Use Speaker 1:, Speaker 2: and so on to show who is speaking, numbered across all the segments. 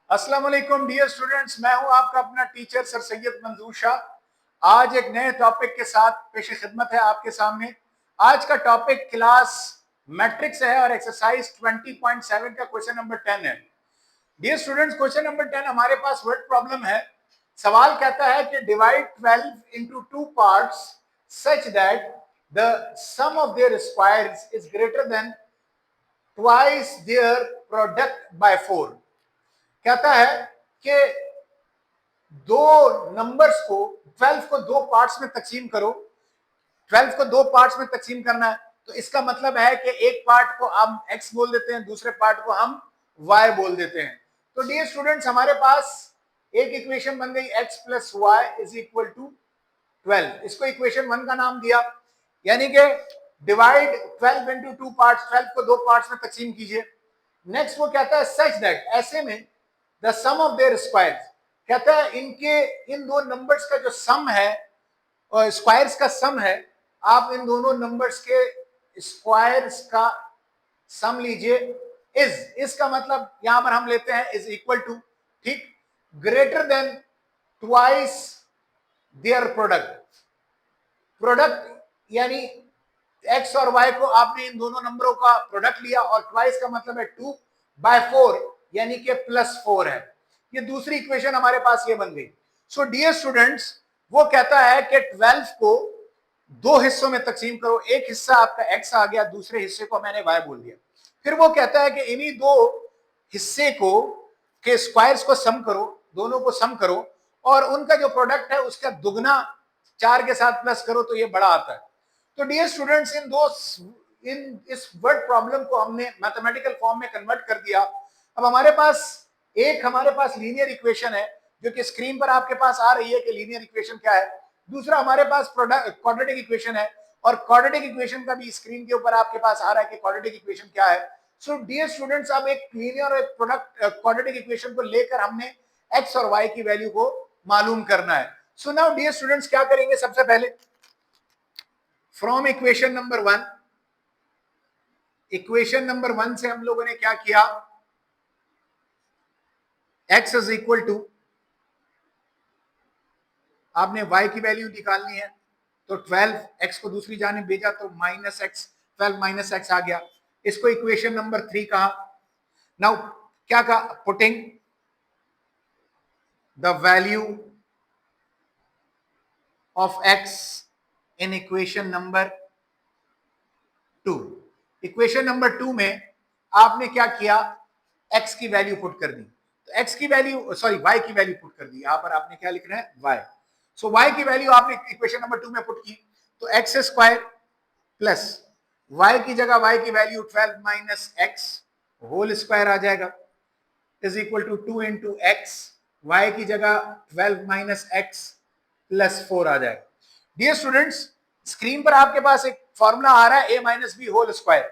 Speaker 1: अस्सलाम वालेकुम dear students, मैं हूं आपका अपना टीचर सर सैयद मंजूर शाह। आज एक नए टॉपिक के साथ पेश खिदमत है आपके सामने। आज का टॉपिक क्लास मैट्रिक्स है और एक्सरसाइज 20.7 का क्वेश्चन नंबर 10 है। डियर स्टूडेंट्स, क्वेश्चन नंबर 10 हमारे पास वर्ड प्रॉब्लम है। सवाल कहता है कि divide 12 into two parts such that the sum of their squares is greater than twice their product by 4। कहता है कि दो नंबर्स को 12 को दो पार्ट्स में तकसीम करो। 12 को दो पार्ट्स में तकसीम करना है तो इसका मतलब है कि एक पार्ट को हम x बोल देते हैं, दूसरे पार्ट को हम y बोल देते हैं। तो डियर स्टूडेंट्स, हमारे पास एक इक्वेशन बन गई x plus y is equal to 12। इसको इक्वेशन 1 का नाम दिया, यानी कि डिवाइड 12 इंटू टू पार्ट्स, 12 को दो पार्ट्स में तकसीम कीजिए। नेक्स्ट वो कहता है सच दैट, ऐसे में the sum of their squares, कहता है इनके इन दो नंबर्स का जो सम है और स्क्वायर्स का सम है, आप इन दोनों नंबर्स के स्क्वायर्स का सम लीजिए। इसका मतलब यहां पर हम लेते हैं इज इक्वल टू, ठीक, greater than twice their product. Product यानी एक्स और वाई को आपने इन दोनों नंबरों का प्रोडक्ट लिया और ट्वाइस का मतलब है 2 बाय 4 यानी कि प्लस 4 है। ये दूसरी इक्वेशन हमारे पास ये बन गई। सो डियर स्टूडेंट्स, वो कहता है कि 12 को दो हिस्सों में तकसीम करो। एक हिस्सा आपका एक्स आ गया, दूसरे हिस्से को मैंने वाई बोल दिया। फिर वो कहता है कि इन्हीं दो हिस्से को के स्क्वायर्स को सम करो, दोनों को सम करो और उनका जो प्रोडक्ट है उसका दुगना 4 के साथ प्लस करो तो ये बड़ा आता है। तो डियर स्टूडेंट्स, इस वर्ड प्रॉब्लम को हमने मैथमेटिकल फॉर्म में कन्वर्ट कर दिया। अब हमारे पास लीनियर इक्वेशन है जो कि स्क्रीन पर आपके पास आ रही है कि लीनियर इक्वेशन क्या है। दूसरा हमारे पास क्वाड्रेटिक इक्वेशन है और क्वाड्रेटिक इक्वेशन का भी स्क्रीन के ऊपर आपके पास आ रहा है कि क्वाड्रेटिक इक्वेशन क्या है। सो डियर स्टूडेंट्स, अब एक लीनियर और एक प्रोडक्ट क्वाड्रेटिक इक्वेशन को लेकर हमने एक्स और वाई की वैल्यू को मालूम करना है। सो नाउ डियर स्टूडेंट्स, क्या करेंगे, सबसे पहले from equation number 1, equation number 1 से हम लोगों ने क्या किया, x इज इक्वल टू, आपने y की वैल्यू निकालनी है तो 12, x को दूसरी जाने भेजा तो माइनस एक्स, 12 माइनस एक्स आ गया। इसको इक्वेशन नंबर 3 कहा। नाउ क्या कहा, putting the value of x in equation number 2। Equation number 2 में आपने क्या किया, x की वैल्यू पुट कर दी। तो x की वैल्यू, y की वैल्यू पुट कर दी। यहां पर आपने क्या लिखना है, y। सो y की वैल्यू आपने इक्वेशन नंबर 2 में पुट की तो एक्स स्क्वायर प्लस y की जगह y की value 12 minus x whole square आ जाएगा is equal to 2 into x, y की जगह 12 माइनस एक्स प्लस 4 आ जाएगा। डियर स्टूडेंट्स, स्क्रीन पर आपके पास एक फॉर्मूला आ रहा है a minus b whole square,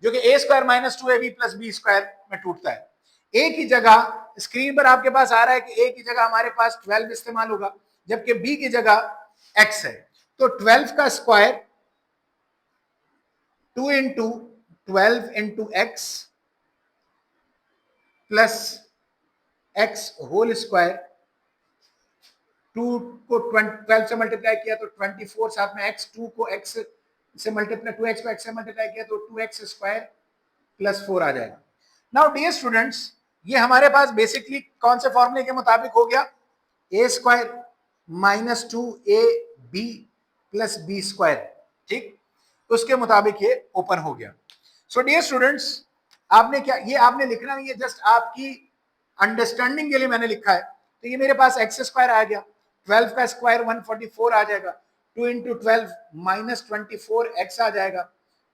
Speaker 1: जो कि a square minus 2ab plus b square में टूटता है। ए की जगह स्क्रीन पर आपके पास आ रहा है कि ए की जगह हमारे पास 12 इस्तेमाल होगा जबकि बी की जगह एक्स है। तो 12 का square 2 into 12 into x plus x whole square, 2 को 12 से मल्टीप्लाई किया तो 24, साथ में x, 2 को x से मल्टीप्लाई, 2x को x से मल्टीप्लाई किया तो 2x स्क्वायर प्लस 4 आ जाएगा। नाउ डियर स्टूडेंट्स, ये हमारे पास बेसिकली कौन से फॉर्मूले के मुताबिक हो गया, a square minus 2ab plus b square, ठीक, उसके मुताबिक ये ओपन हो गया। सो डियर स्टूडेंट्स, आपने क्या, ये आपने लिखना नहीं है, जस्ट आपकी अंडरस्टैंडिंग के लिए मैंने लिखा है। तो ये मेरे पास एक्स स्क्वायर आ गया, 12 का स्क्वायर 144 आ जाएगा, 2 इंटू 12 माइनस 24 एक्स आ जाएगा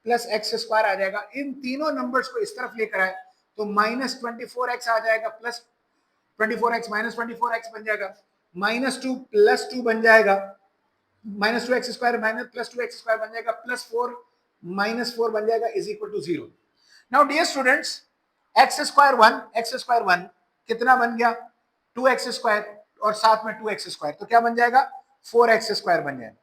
Speaker 1: प्लस एक्स स्क्वायर आ जाएगा। इन तीनों नंबर्स को इस तरफ लेकर आए तो माइनस 24x आ जाएगा प्लस 24x माइनस 24x बन जाएगा, माइनस 2 प्लस 2 बन जाएगा, minus 2x square minus plus 2x square बन जाएगा, प्लस 4 माइनस 4 बन जाएगा is equal to 0। Now dear students, x square 1 कितना बन गया, 2x स्क्वायर और साथ में 2x स्क्वायर, तो क्या बन जाएगा, 4x स्क्वायर बन जाएगा।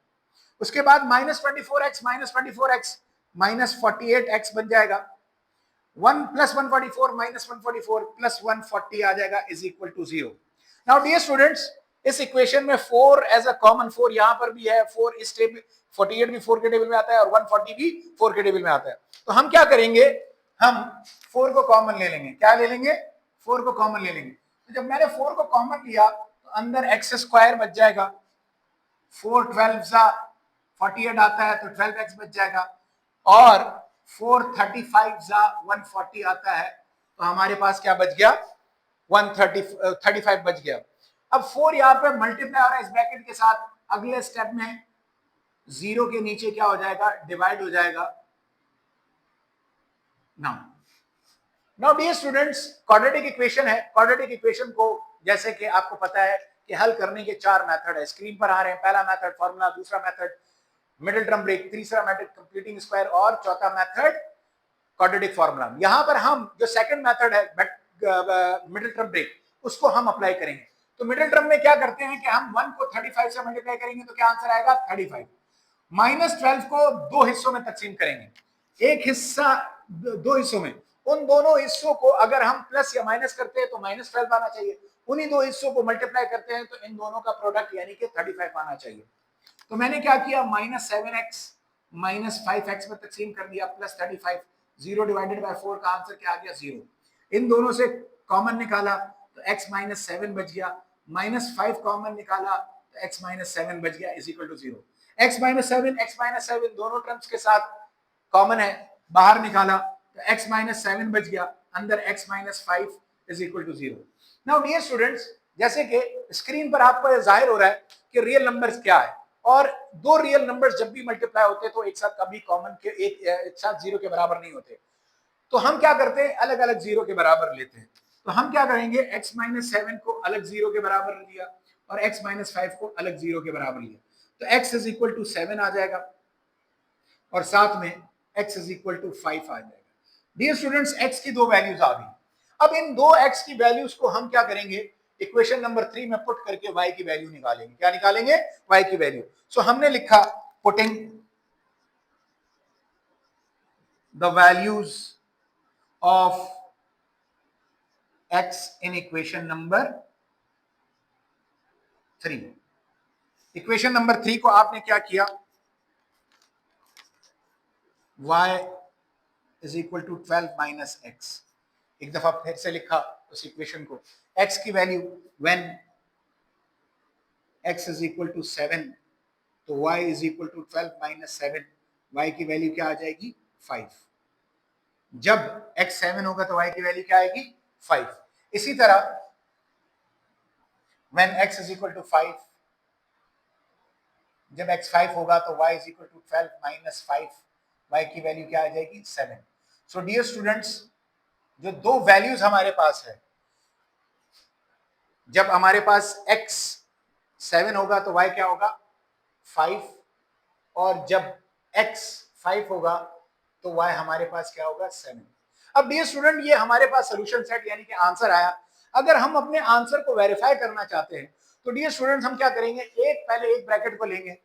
Speaker 1: उसके बाद minus 24x minus 24x minus 48x बन जाएगा, 1 प्लस 144 माइनस 144 प्लस 140 आ जाएगा is equal to 0। Now dear students, इस इक्वेशन में 4 एज अ कॉमन 4 यहां पर भी है, 4 इस टेबल 48 भी 4 के टेबल में आता है और 140 भी 4 के टेबल में आता है। तो हम क्या करेंगे, हम 4 को कॉमन ले लेंगे। क्या ले लेंगे? 4 को कॉमन ले लेंगे। तो जब मैंने 4 को कॉमन लिया तो अंदर एक्स स्क्वायर बच जाएगा, 4 12 सा 48 आता है तो 12x बच जाएगा, और 4 35 सा 140 आता है तो हमारे पास क्या बच गया? 35 बच गया। अब 4 यहां पे मल्टीप्लाई हो रहा है इस ब्रैकेट के साथ, अगले स्टेप में 0 के नीचे क्या हो जाएगा? डिवाइड हो जाएगा। Now dear students, quadratic equation है। क्वाड्रेटिक इक्वेशन को जैसे कि आपको पता है कि हल करने के 4 मेथड है, स्क्रीन पर आ रहे हैं। पहला मेथड फॉर्मूला, दूसरा मेथड मिडिल टर्म ब्रेक, तीसरा मेथड कंप्लीटिंग स्क्वायर और चौथा मेथड क्वाड्रेटिक फॉर्मूला। यहां पर हम जो सेकंड मेथड है मिडिल टर्म ब्रेक, उसको हम अप्लाई करेंगे। तो मिडिल टर्म में क्या करते हैं कि हम 1 को 35 से मल्टीप्लाई करेंगे तो क्या आंसर आएगा? 35। माइनस 12 को दो हिस्सों में तकसीम करेंगे, एक हिस्सा दो हिस्सों में, उन दोनों हिस्सों को अगर हम प्लस या माइनस करते हैं तो माइनस 12 आना चाहिए, उन्हीं दो हिस्सों को मल्टीप्लाई करते हैं तो इन दोनों का प्रोडक्ट यानी कि 35 आना चाहिए। तो मैंने क्या किया, माइनस 7x माइनस 5x में तकसीम कर दिया, प्लस 35, 0 डिवाइडेड बाय 4 का आंसर क्या आ गया? 0। इन दोनों से कॉमन निकाला तो x माइनस 7 बच गया, माइनस 5 कॉमन निकाला तो x माइनस 7 बच गया is equal to 0। x minus 7 दोनों टर्म्स के साथ कॉमन है, बाहर निकाला तो x माइनस 7 बच गया, अंदर x minus 5 is equal to 0। Now dear students, जैसे कि स्क्रीन पर आपको जाहिर हो रहा है कि रियल नंबर्स क्या है, और दो रियल नंबर्स जब भी मल्टीप्लाई होते हैं तो एक साथ कभी कॉमन के एक साथ 0 के बराबर नहीं होते। तो हम क्या करते हैं, अलग अलग 0 के बराबर लेते हैं। तो हम क्या करेंगे, x माइनस 7 को अलग 0 के बराबर लिया और x माइनस 5 को अलग 0 के बराबर लिया, तो x इज इक्वल टू 7 आ जाएगा और साथ में x इज इक्वल टू 5 आ जाएगा। डियर स्टूडेंट्स, x की दो वैल्यूज आ गई। अब इन दो x की वैल्यूज को हम क्या करेंगे, इक्वेशन नंबर 3 में पुट करके y की वैल्यू निकालेंगे। क्या निकालेंगे? y की वैल्यू। सो हमने लिखा putting the values of x in equation number 3। Equation number 3 को आपने क्या किया, y is equal to 12 minus x. एक दफा फिर से लिखा उस इक्वेशन को, x की value when x is equal to 7 तो y is equal to 12 minus 7, y की वैल्यू क्या आ जाएगी? 5। जब x 7 होगा तो y की वैल्यू क्या आएगी? 5। इसी तरह when x is equal to 5, जब x 5 होगा तो y is equal to 12 minus 5, y की वैल्यू क्या आ जाएगी? 7। सो डियर स्टूडेंट्स, जो दो वैल्यूज हमारे पास है, जब हमारे पास x 7 होगा तो y क्या होगा? 5, और जब x 5 होगा तो y हमारे पास क्या होगा? 7। अब डियर स्टूडेंट, ये हमारे पास सोल्यूशन सेट यानी कि आंसर आया। अगर हम अपने आंसर को वेरीफाई करना चाहते हैं तो डियर स्टूडेंट्स हम क्या करेंगे, पहले एक ब्रैकेट को लेंगे,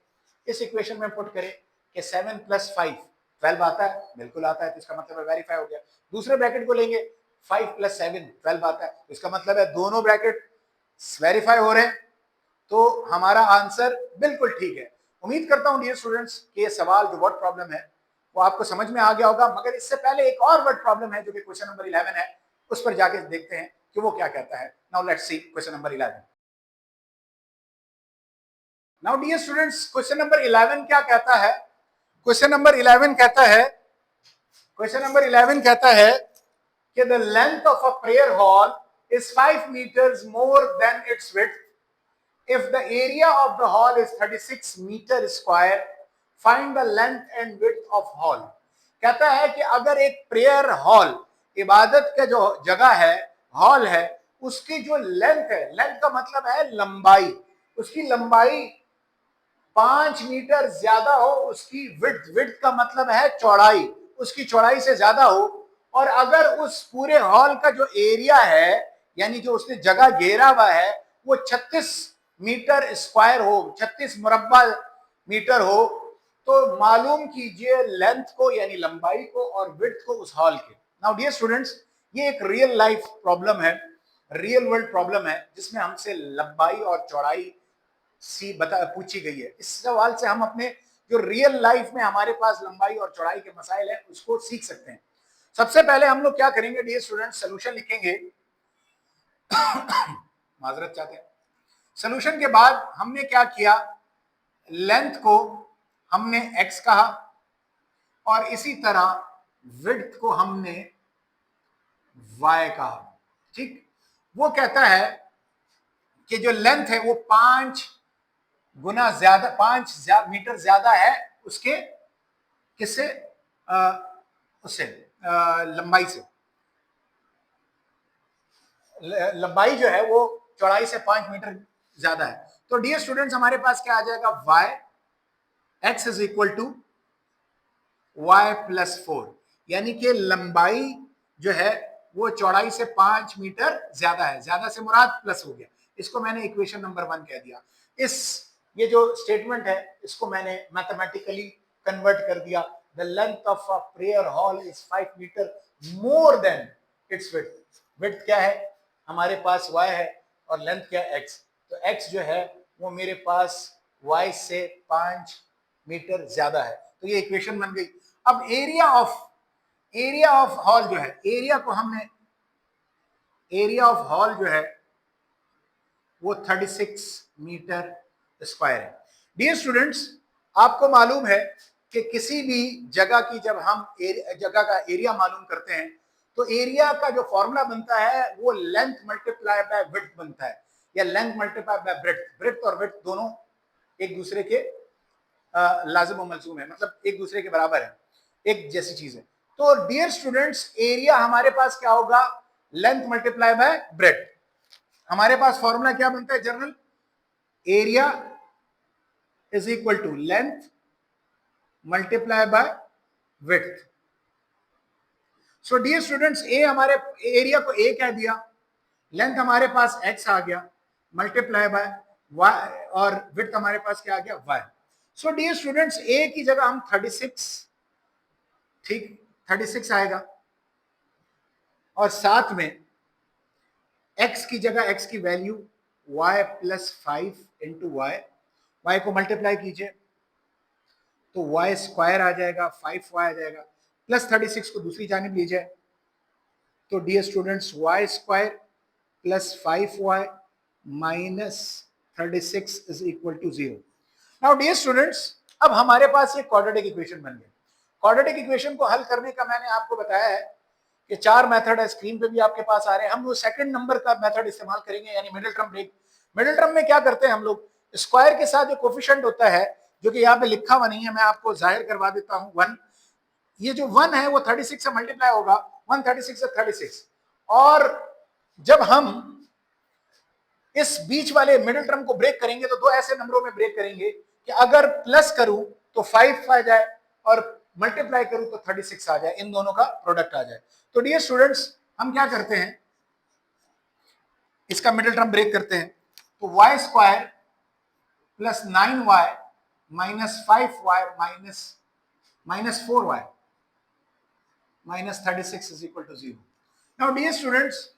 Speaker 1: इस इक्वेशन में पुट करें कि 7 प्लस 5 12 आता है, बिल्कुल आता है, तो इसका मतलब है वेरीफाई हो गया। दूसरे ब्रैकेट को लेंगे, 5 प्लस 7 12 आता है, तो इसका मतलब है दोनों ब्रैकेट वेरीफाई हो रहे हैं, तो हमारा आंसर बिल्कुल ठीक है। उम्मीद करता हूं डियर स्टूडेंट्स कि ये सवाल जो वर्ड प्रॉब्लम है वो आपको समझ में आ गया होगा, मगर इससे पहले एक और वर्ड प्रॉब्लम है जो कि क्वेश्चन नंबर 11 है, उस पर जाके देखते हैं कि वो क्या कहता है। Now let's see question number 11। Now dear students, question number 11 क्या कहता है? क्वेश्चन नंबर 11 कहता है, क्वेश्चन नंबर 11 कहता है कि the length of a prayer hall is 5 meters more than its width. If the area of the hall is 36 meter square, find the length and width of hall। कहता है कि अगर एक प्रेयर हॉल, इबादत का जो जगह है, हॉल है, उसकी जो लेंथ है, लेंथ का मतलब है लंबाई, उसकी लंबाई 5 मीटर ज्यादा हो, उसकी विड्थ, विड्थ का मतलब है चौड़ाई, उसकी चौड़ाई से ज्यादा हो, और अगर उस पूरे हॉल का जो एरिया है यानी जो उसने जगह घेरा हुआ है वो 36 मीटर स्क्वायर हो, 36 मुरब्बा मीटर हो, तो मालूम कीजिए लेंथ को यानी लंबाई को और विड्थ को उस हॉल के। नाउ डियर स्टूडेंट्स, ये एक रियल लाइफ प्रॉब्लम है, रियल वर्ल्ड प्रॉब्लम है, जिसमें हमसे लंबाई और चौड़ाई पूछी गई है। इस सवाल से हम अपने जो रियल लाइफ में हमारे पास लंबाई और चौड़ाई के मसाइल है उसको सीख सकते हैं। सबसे पहले हम लोग क्या करेंगे डियर स्टूडेंट्स, सोल्यूशन लिखेंगे। माजरत चाहते हैं। सोल्यूशन के बाद हमने क्या किया, लेंथ को हमने x कहा और इसी तरह विड्थ को हमने y कहा। ठीक, वो कहता है कि जो लेंथ है वो 5 गुना ज्यादा, 5 मीटर ज्यादा है उसके किससे, उससे लंबाई से। लंबाई जो है वो चौड़ाई से 5 मीटर ज्यादा है। तो डियर स्टूडेंट्स, हमारे पास क्या आ जाएगा, y x is equal to y plus 4, यानी कि लंबाई जो है वो चौड़ाई से 5 मीटर ज्यादा है। ज्यादा से मुराद प्लस हो गया, इसको मैंने इक्वेशन नंबर 1 कह दिया। ये जो स्टेटमेंट है इसको मैंने मैथमेटिकली कन्वर्ट कर दिया। The length of a prayer hall is 5 metre more than its width. Width क्या है, हमारे पास y है और लेंथ क्या है, x। तो x जो है वो मेरे पास y से 5 मीटर ज्यादा है, तो ये इक्वेशन बन गई। अब एरिया ऑफ हॉल जो है, एरिया ऑफ हॉल जो है वो 36 मीटर स्क्वायर है। डियर स्टूडेंट्स, आपको मालूम है कि किसी भी जगह की जब हम जगह का एरिया मालूम करते हैं तो एरिया का जो फॉर्मूला बनता है वो लेंथ मल्टीप्लाई बाय विड्थ बनता है, या length multiply bye breadth. Breadth और विड्थ दोनों एक दूसरे के लाजिम और मलजूम है, मतलब एक दूसरे के बराबर है, एक जैसी चीज है। तो डियर स्टूडेंट्स, एरिया हमारे पास क्या होगा, लेंथ मल्टीप्लाई बाय ब्रेड्थ। हमारे पास फॉर्मूला क्या बनता है general, area is equal to length multiply by width. So dear students, ए हमारे एरिया को ए कह दिया, लेंथ हमारे पास x आ गया मल्टीप्लाई बाय y, और विड्थ हमारे पास क्या आ गया, y। So dear students, a की जगह हम 36, ठीक 36 आएगा, और साथ में x की जगह x की value y plus 5 into y को मल्टीप्लाई कीजिए तो y स्क्वायर आ जाएगा, 5y आ जाएगा, प्लस 36 को दूसरी जानिब लीजिए तो dear students y square plus 5y minus 36 is equal to 0। Now dear students, अब हमारे पास ये क्वाड्रेटिक इक्वेशन बन गया। क्वाड्रेटिक इक्वेशन को हल करने का मैंने आपको बताया है कि 4 मेथड है, स्क्रीन पे भी आपके पास आ रहे हैं। हम वो सेकंड नंबर का मेथड इस्तेमाल करेंगे, यानी middle term break. Middle term में क्या करते हैं हम लोग, स्क्वायर के साथ जो कोफिशिएंट होता है, जो कि यहाँ पे लिखा हुआ नहीं है, मैं आपको जाहिर करवा देता हूँ, 1। ये जो 1 है वो 36 से मल्टीप्लाई होगा, 136 से 36। और जब हम इस बीच वाले मिडिल टर्म को ब्रेक करेंगे तो दो ऐसे नंबरों में ब्रेक करेंगे कि अगर प्लस करूं तो 5 आ जाए और मल्टीप्लाई करूं तो 36 आ जाए, इन दोनों का प्रोडक्ट आ जाए। तो डियर स्टूडेंट्स, हम क्या करते हैं, इसका मिडिल टर्म ब्रेक करते हैं। तो y square plus 9y minus 5y minus 4y minus 36 is equal to 0। Now dear students,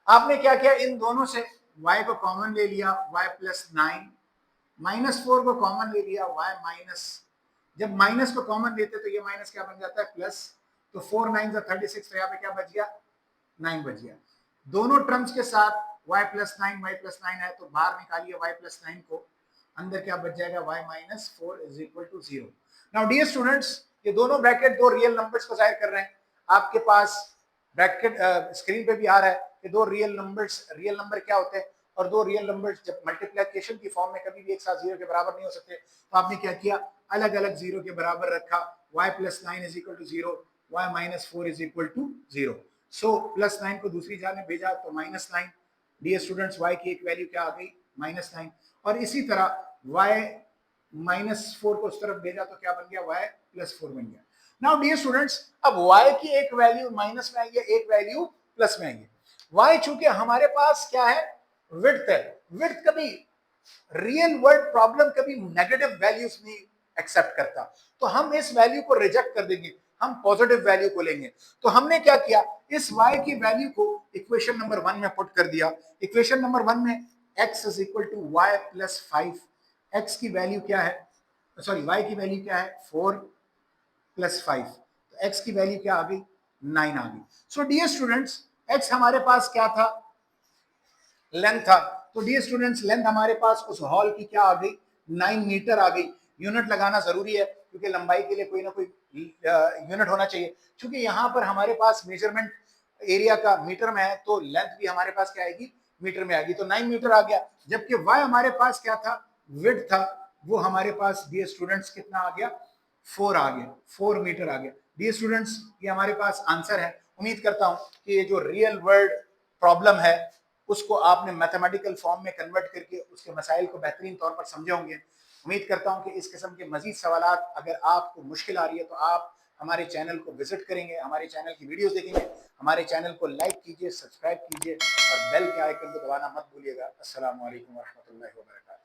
Speaker 1: आपने क्या किया, इन दोनों से y को कॉमन ले लिया, y प्लस 9 माइनस 4 को कॉमन ले लिया, y माइनस, जब माइनस को कॉमन लेते तो ये माइनस क्या बन जाता है, प्लस। तो 4 9 36, तो यहाँ पे क्या बच गया, 9 बच गया। दोनों टर्म्स के साथ y प्लस 9 है, तो बाहर निकालिए y प्लस 9 को, अंदर क्या बच जाएगा, y minus 4 is equal to 0। Now dear students, ये दोनों ब्रैकेट दो रियल नंबर्स को जाहिर कर रहे हैं। आपके पास ब्रैकेट स्क्रीन पे भी आ रहा है कि दो रियल नंबर क्या होते हैं, और दो रियल नंबर्स जब मल्टीप्लिकेशन की फॉर्म में कभी भी एक साथ 0 के बराबर नहीं हो सकते। तो आपने क्या किया, अलग अलग 0 के बराबर रखा, y plus 9 is equal to 0, y minus 4 is equal to 0। So plus 9 को दूसरी जाने भेजा तो माइनस 9। डियर स्टूडेंट्स, y की एक वैल्यू क्या आ गई, माइनस 9। और इसी तरह y माइनस 4 को उस तरफ भेजा तो क्या बन गया, y प्लस 4 बन गया। नाउ डियर स्टूडेंट्स, अब y की एक वैल्यू माइनस में आई है, एक वैल्यू प्लस में आई है। y चूंकि हमारे पास क्या है, विड्थ है। विड्थ कभी रियल वर्ल्ड प्रॉब्लम कभी नेगेटिव वैल्यूज नहीं एक्सेप्ट करता, तो हम इस वैल्यू को रिजेक्ट कर देंगे। हम पॉजिटिव वैल्यू को लेंगे। तो हमने क्या किया, इस y की वैल्यू को इक्वेशन नंबर 1 में पुट कर दिया। इक्वेशन नंबर 1 में x is equal to y plus 5, x की वैल्यू क्या है, सॉरी y की वैल्यू क्या है 4 प्लस 5, तो x की वैल्यू क्या आ गई 9 आ गई। सो डियर स्टूडेंट्स x हमारे पास क्या था, लेंथ था। तो डियर स्टूडेंट्स लेंथ हमारे पास उस हॉल की क्या आ गई 9 मीटर आ गई। यूनिट लगाना जरूरी है क्योंकि लंबाई के लिए कोई ना कोई यूनिट होना चाहिए। क्योंकि यहाँ पर हमारे पास मेजरमेंट एरिया का मीटर में है तो लेंथ भी हमारे पास क्या आएगी मीटर में आएगी, तो 9 मीटर आ गया। जबकि y हमारे पास क्या था, विड्थ था, वो हमारे पास डियर स्टूडेंट्स कितना आ गया 4 आ गया, 4 मीटर आ गया। डियर स्टूडेंट्स ये हमारे पास आंसर है। उम्मीद करता हूं कि ये जो रियल वर्ल्ड प्रॉब्लम है उसको आपने मैथमेटिकल फॉर्म में कन्वर्ट करके उसके मसाइल को बेहतरीन तौर पर समझे होंगे। उम्मीद करता हूं कि इस किस्म के मजीद सवालात अगर आपको मुश्किल आ रही है तो आप हमारे चैनल को विजिट करेंगे, हमारे चैनल की वीडियोस देखेंगे, हमारे चैनल को लाइक कीजिए, सब्सक्राइब कीजिए और बेल के आइकन को दबाना मत भूलिएगा। अस्सलाम वालेकुम व रहमतुल्लाहि व बरकातहू।